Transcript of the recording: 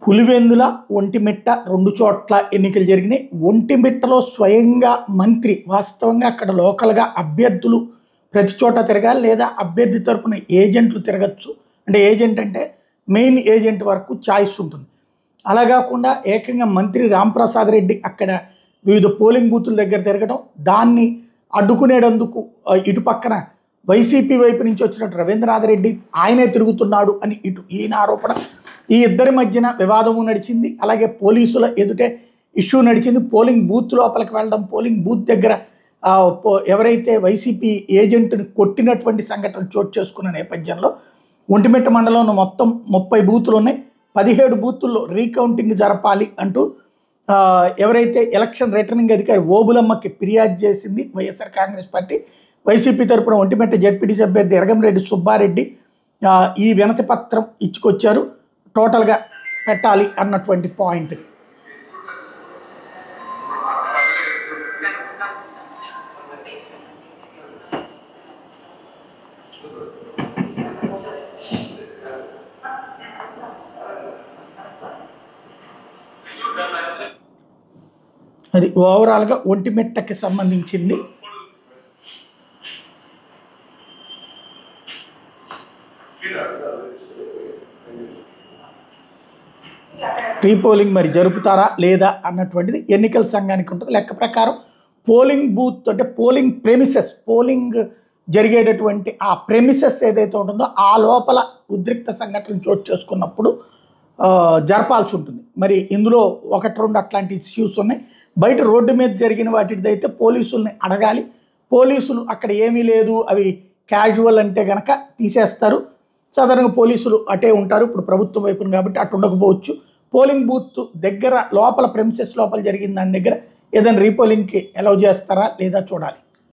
పులివెందుల, ఒంటిమిట్ట 2 చోట్ల ఎన్నికలు జరిగినాయి. ఒంటిమిట్టలో స్వయంగా మంత్రి వాస్తవంగా అక్కడ లోకల్‌గా అభ్యర్థులు ప్రతి చోట తిరగాలి, లేదా అభ్యర్థి తరపున ఏజెంట్లు తిరగచ్చు. అంటే ఏజెంట్ అంటే మెయిన్ ఏజెంట్ వరకు చాయిస్ ఉంటుంది. అలా కాకుండా ఏకంగా మంత్రి రాంప్రసాద్ రెడ్డి అక్కడ వివిధ పోలింగ్ బూతుల దగ్గర తిరగడం, దాన్ని అడ్డుకునేటందుకు ఇటు పక్కన వైసీపీ వైపు నుంచి వచ్చినట్టు రవీంద్రనాథ్ రెడ్డి ఆయనే తిరుగుతున్నాడు అని ఇటు ఈయన ఆరోపణ. ఈ ఇద్దరి మధ్యన వివాదము నడిచింది. అలాగే పోలీసుల ఎదుటే ఇష్యూ నడిచింది. పోలింగ్ బూత్ లోపలికి వెళ్ళడం, పోలింగ్ బూత్ దగ్గర ఎవరైతే వైసీపీ ఏజెంట్ని కొట్టినటువంటి సంఘటనలు చోటు చేసుకున్న నేపథ్యంలో ఒంటిమిట్ట మండలంలో మొత్తం 30 బూతులు ఉన్నాయి. 17 బూతుల్లో రీకౌంటింగ్ జరపాలి అంటూ ఎవరైతే ఎలక్షన్ రిటర్నింగ్ అధికారి ఓబులమ్మకి ఫిర్యాదు చేసింది వైఎస్ఆర్ కాంగ్రెస్ పార్టీ. వైసీపీ తరపున ఒంటిమిట్ట జెడ్పీటీసీ అభ్యర్థి ఎరగంరెడ్డి సుబ్బారెడ్డి ఈ వినతి పత్రం ఇచ్చుకొచ్చారు. టోటల్గా పెట్టాలి అన్నటువంటి పాయింట్ని. అది ఓవరాల్గా ఒంటిమిట్టకి సంబంధించింది. రీపోలింగ్ మరి జరుపుతారా లేదా అన్నటువంటిది ఎన్నికల సంఘానికి ఉంటుంది. లెక్క ప్రకారం పోలింగ్ బూత్ అంటే పోలింగ్ ప్రెమిసెస్, పోలింగ్ జరిగేటటువంటి ఆ ప్రెమిసెస్ ఏదైతే ఉంటుందో ఆ లోపల ఉద్రిక్త సంఘటనలు చోటు చేసుకున్నప్పుడు జరపాల్సి ఉంటుంది. మరి ఇందులో 1-2 అట్లాంటి ఇష్యూస్ ఉన్నాయి. బయట రోడ్డు మీద జరిగిన వాటిదైతే పోలీసుల్ని అడగాలి. పోలీసులు అక్కడ ఏమీ లేదు, అవి క్యాజువల్ అంటే కనుక తీసేస్తారు. సాధారణంగా పోలీసులు అటే ఉంటారు. ఇప్పుడు ప్రభుత్వం వైపున కాబట్టి అటు ఉండకపోవచ్చు. పోలింగ్ బూత్ దగ్గర లోపల ప్రెమిసెస్ లోపల జరిగిన దాని దగ్గర ఏదైనా రీపోలింగ్కి అలౌ చేస్తారా లేదా చూడాలి.